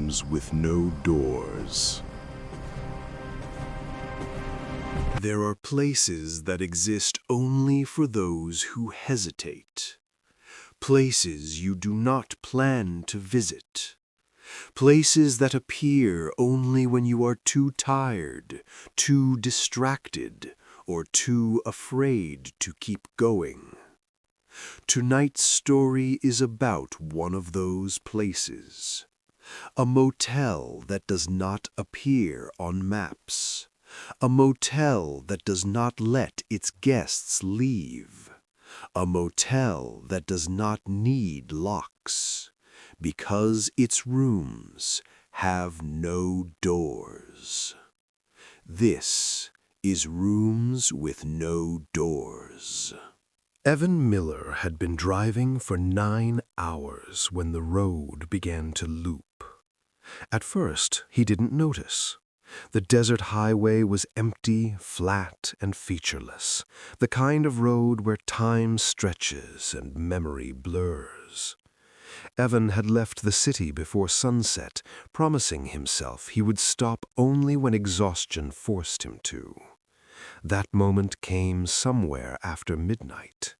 rooms with no doors. There are places that exist only for those who hesitate. Places you do not plan to visit. Places that appear only when you are too tired, too distracted, or too afraid to keep going. Tonight's story is about one of those places. A motel that does not appear on maps. A motel that does not let its guests leave. A motel that does not need locks, because its rooms have no doors. This is Rooms with No Doors. Evan Miller had been driving for 9 hours when the road began to loop. At first, he didn't notice. The desert highway was empty, flat, and featureless, the kind of road where time stretches and memory blurs. Evan had left the city before sunset, promising himself he would stop only when exhaustion forced him to. That moment came somewhere after midnight.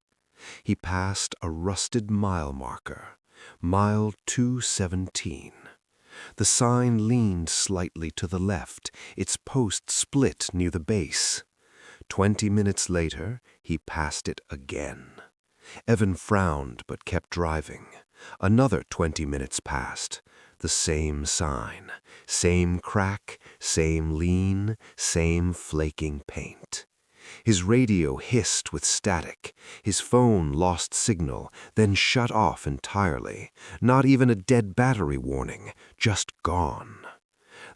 He passed a rusted mile marker, mile 217. The sign leaned slightly to the left, its post split near the base. 20 minutes later, he passed it again. Evan frowned but kept driving. Another 20 minutes passed. The same sign, same crack, same lean, same flaking paint. His radio hissed with static. His phone lost signal, then shut off entirely. Not even a dead battery warning, just gone.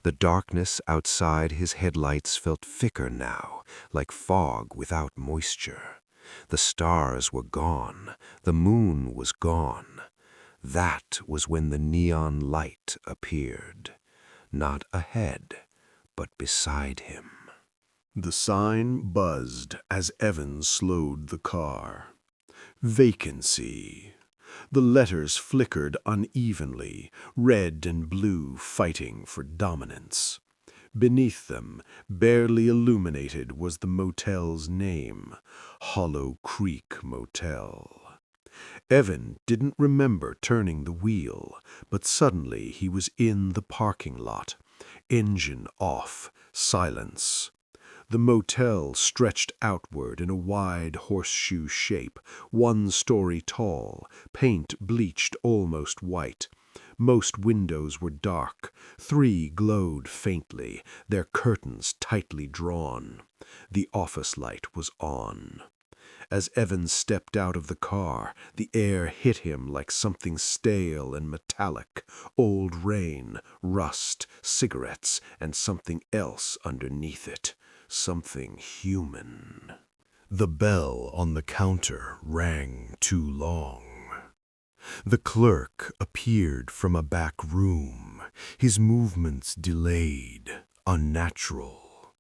The darkness outside his headlights felt thicker now, like fog without moisture. The stars were gone. The moon was gone. That was when the neon light appeared. Not ahead, but beside him. The sign buzzed as Evan slowed the car. Vacancy. The letters flickered unevenly, red and blue fighting for dominance. Beneath them, barely illuminated, was the motel's name, Hollow Creek Motel. Evan didn't remember turning the wheel, but suddenly he was in the parking lot. Engine off, silence. The motel stretched outward in a wide horseshoe shape, 1 story tall, paint bleached almost white. Most windows were dark. 3 glowed faintly, their curtains tightly drawn. The office light was on. As Evan stepped out of the car, the air hit him like something stale and metallic. Old rain, rust, cigarettes, and something else underneath it. Something human. The bell on the counter rang too long. The clerk appeared from a back room, his movements delayed, unnatural.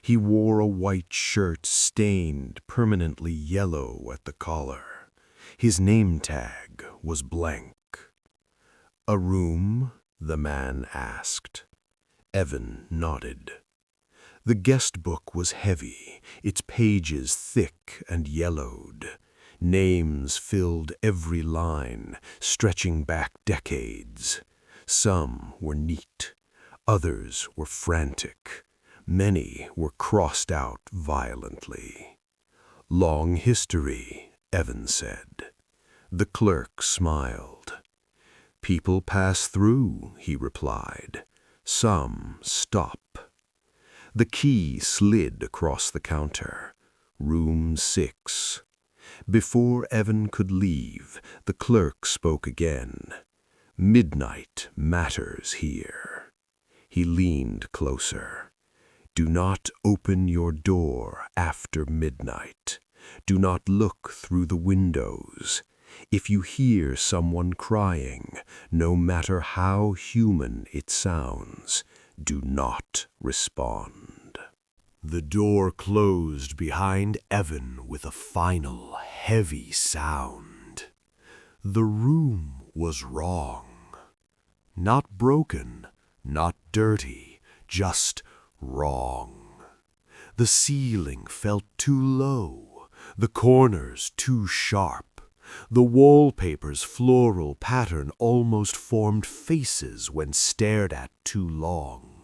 He wore a white shirt stained permanently yellow at the collar. His name tag was blank. "A room?" the man asked. Evan nodded. The guest book was heavy, its pages thick and yellowed. Names filled every line, stretching back decades. Some were neat, others were frantic. Many were crossed out violently. "Long history," Evan said. The clerk smiled. "People pass through," he replied. "Some stop." The key slid across the counter. Room 6. Before Evan could leave, the clerk spoke again. "Midnight matters here." He leaned closer. "Do not open your door after midnight. Do not look through the windows. If you hear someone crying, no matter how human it sounds, do not respond." The door closed behind Evan with a final, heavy sound. The room was wrong. Not broken, Not dirty, just wrong. The ceiling felt too low, the corners too sharp. The wallpaper's floral pattern almost formed faces when stared at too long.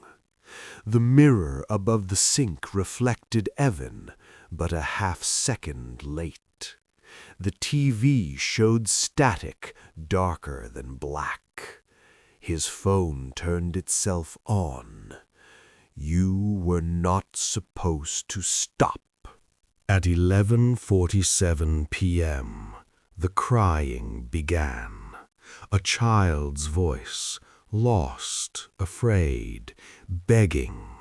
The mirror above the sink reflected Evan, but a half-second late. The TV showed static, darker than black. His phone turned itself on. You were not supposed to stop. At 11:47 p.m., the crying began. A child's voice, lost, afraid, begging.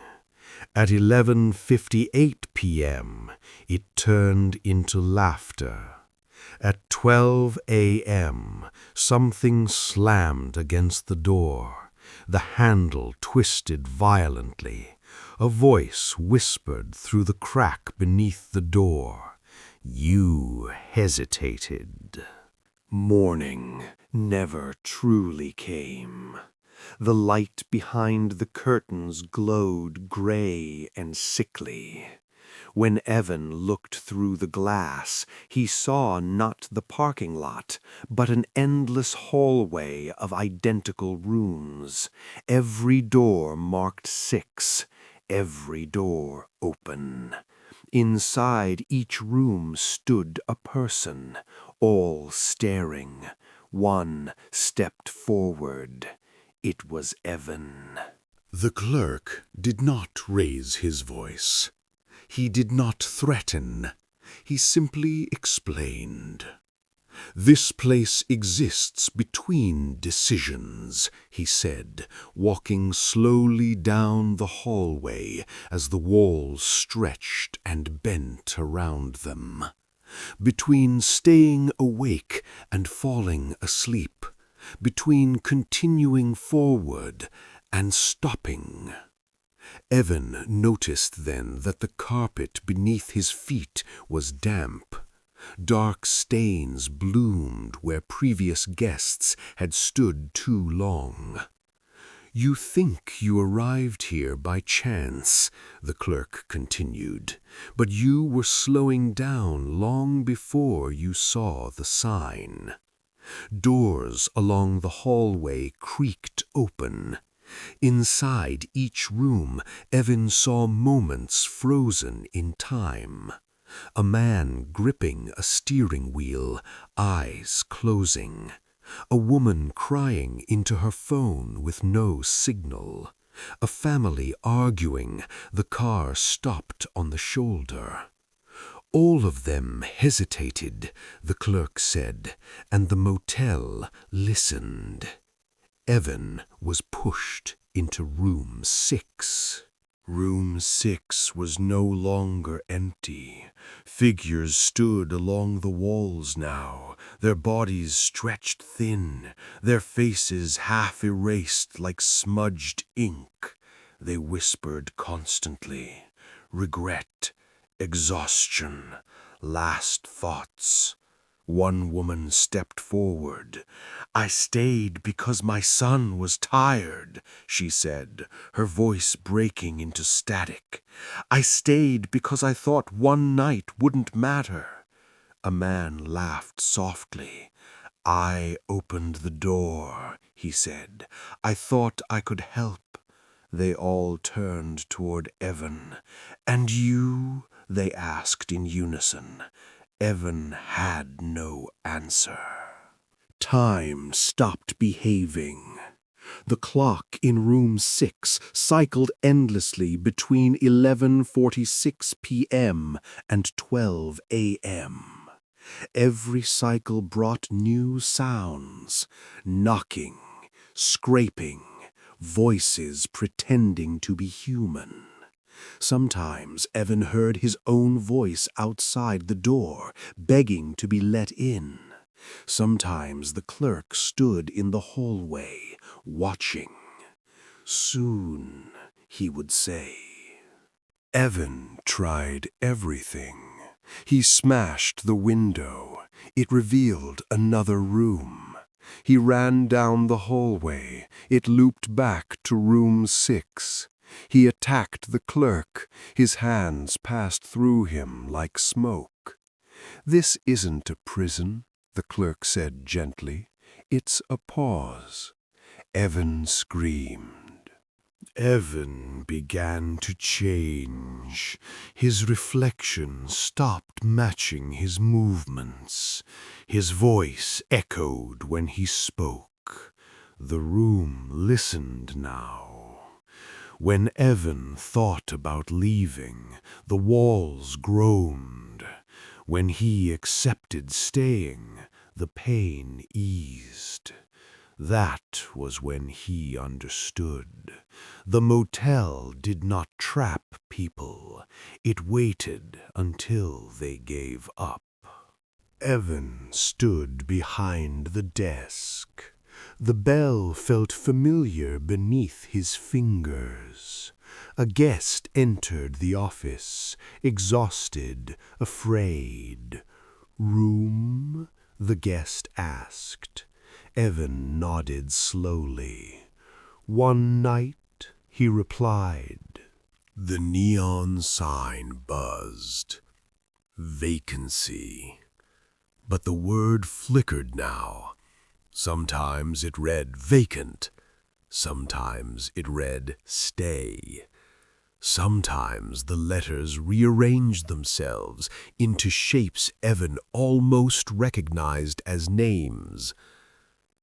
At 11:58 p.m., it turned into laughter. At 12 a.m., something slammed against the door. The handle twisted violently. A voice whispered through the crack beneath the door. You hesitated. Morning never truly came. The light behind the curtains glowed gray and sickly. When Evan looked through the glass, he saw not the parking lot, but an endless hallway of identical rooms. Every door marked 6, every door open. Inside each room stood a person, all staring. One stepped forward. It was Evan. The clerk did not raise his voice. He did not threaten. He simply explained. This place exists between decisions, he said, walking slowly down the hallway as the walls stretched and bent around them. Between staying awake and falling asleep, between continuing forward and stopping. Evan noticed then that the carpet beneath his feet was damp. Dark stains bloomed where previous guests had stood too long. You think you arrived here by chance, the clerk continued, but you were slowing down long before you saw the sign. Doors along the hallway creaked open. Inside each room, Evan saw moments frozen in time. A man gripping a steering wheel, eyes closing. A woman crying into her phone with no signal. A family arguing, the car stopped on the shoulder. All of them hesitated, the clerk said, and the motel listened. Evan was pushed into room 6. Room 6 was no longer empty. Figures stood along the walls now, their bodies stretched thin, their faces half erased like smudged ink. They whispered constantly. Regret, exhaustion, last thoughts. One woman stepped forward. I stayed because my son was tired, she said, her voice breaking into static. I stayed because I thought one night wouldn't matter. A man laughed softly. I opened the door, he said. I thought I could help. They all turned toward Evan. And you? They asked in unison. Evan had no answer. Time stopped behaving. The clock in room 6 cycled endlessly between 11:46 p.m. and 12 a.m. Every cycle brought new sounds, knocking, scraping, voices pretending to be human. Sometimes Evan heard his own voice outside the door, begging to be let in. Sometimes the clerk stood in the hallway, watching. Soon, he would say. Evan tried everything. He smashed the window. It revealed another room. He ran down the hallway. It looped back to room 6. He attacked the clerk. His hands passed through him like smoke. "This isn't a prison," the clerk said gently. "It's a pause." Evan screamed. Evan began to change. His reflection stopped matching his movements. His voice echoed when he spoke. The room listened now. When Evan thought about leaving, the walls groaned. When he accepted staying, the pain eased. That was when he understood. The motel did not trap people. It waited until they gave up. Evan stood behind the desk. The bell felt familiar beneath his fingers. A guest entered the office, exhausted, afraid. "Room?" the guest asked. Evan nodded slowly. "One night," he replied. The neon sign buzzed. Vacancy. But the word flickered now. Sometimes it read vacant. Sometimes it read stay. Sometimes the letters rearranged themselves into shapes Evan almost recognized as names.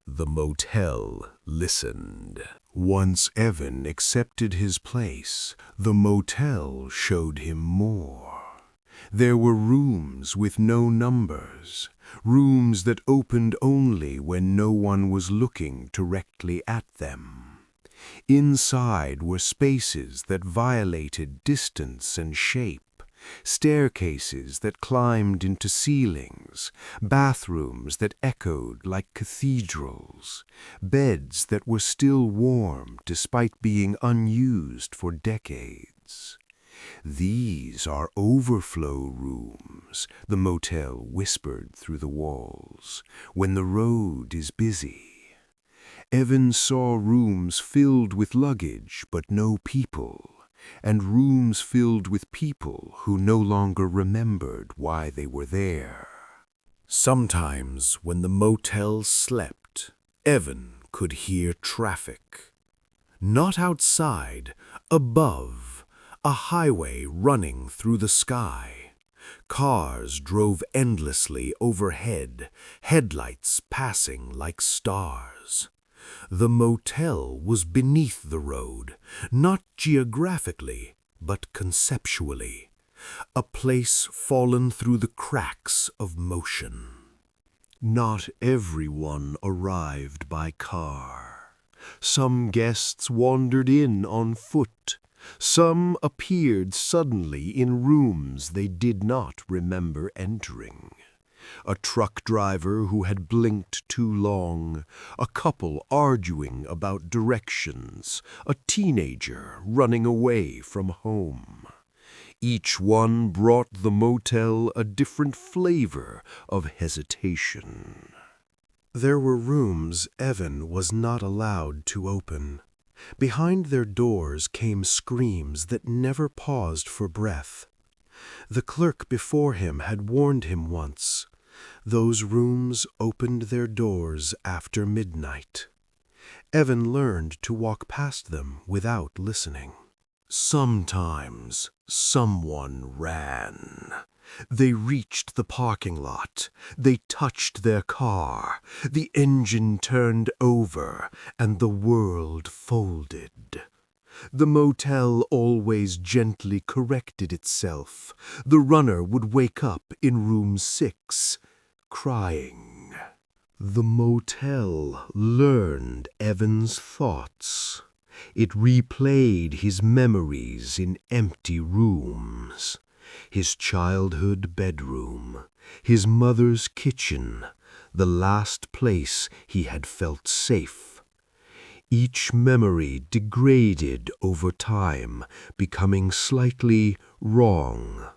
The motel listened. Once Evan accepted his place, the motel showed him more. There were rooms with no numbers, rooms that opened only when no one was looking directly at them. Inside were spaces that violated distance and shape. Staircases that climbed into ceilings, bathrooms that echoed like cathedrals, beds that were still warm despite being unused for decades. "These are overflow rooms," the motel whispered through the walls, "when the road is busy." Evan saw rooms filled with luggage but no people, and rooms filled with people who no longer remembered why they were there. Sometimes when the motel slept, Evan could hear traffic. Not outside, above, a highway running through the sky. Cars drove endlessly overhead, headlights passing like stars. The motel was beneath the road, not geographically, but conceptually, a place fallen through the cracks of motion. Not everyone arrived by car. Some guests wandered in on foot. Some appeared suddenly in rooms they did not remember entering. A truck driver who had blinked too long, a couple arguing about directions, a teenager running away from home. Each one brought the motel a different flavor of hesitation. There were rooms Evan was not allowed to open. Behind their doors came screams that never paused for breath. The clerk before him had warned him once. Those rooms opened their doors after midnight. Evan learned to walk past them without listening. Sometimes someone ran. They reached the parking lot. They touched their car. The engine turned over, and the world folded. The motel always gently corrected itself. The runner would wake up in room 6, crying. The motel learned Evan's thoughts. It replayed his memories in empty rooms. His childhood bedroom, his mother's kitchen, the last place he had felt safe. Each memory degraded over time, becoming slightly wrong.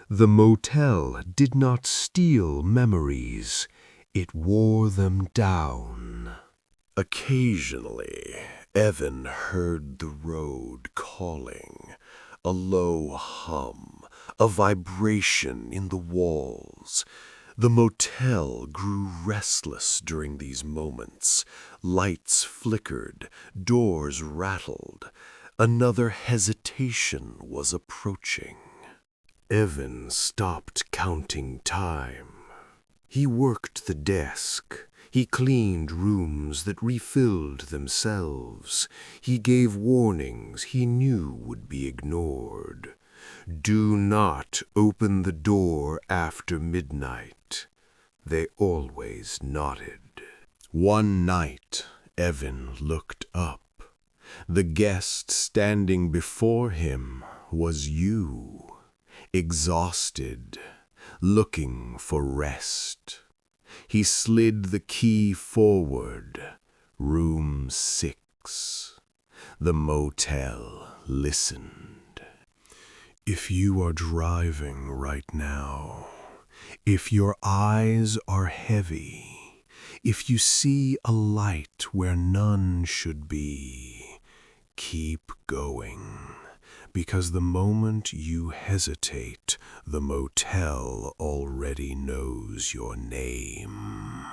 The motel did not steal memories, It wore them down. Occasionally, Evan heard the road calling, a low hum, a vibration in the walls. The motel grew restless during these moments. Lights flickered, doors rattled. Another hesitation was approaching. Evan stopped counting time. He worked the desk. He cleaned rooms that refilled themselves. He gave warnings he knew would be ignored. Do not open the door after midnight. They always nodded. One night, Evan looked up. The guest standing before him was you, exhausted, looking for rest. He slid the key forward. Room 6. The motel listened. If you are driving right now, if your eyes are heavy, if you see a light where none should be, keep going. Because the moment you hesitate, the motel already knows your name.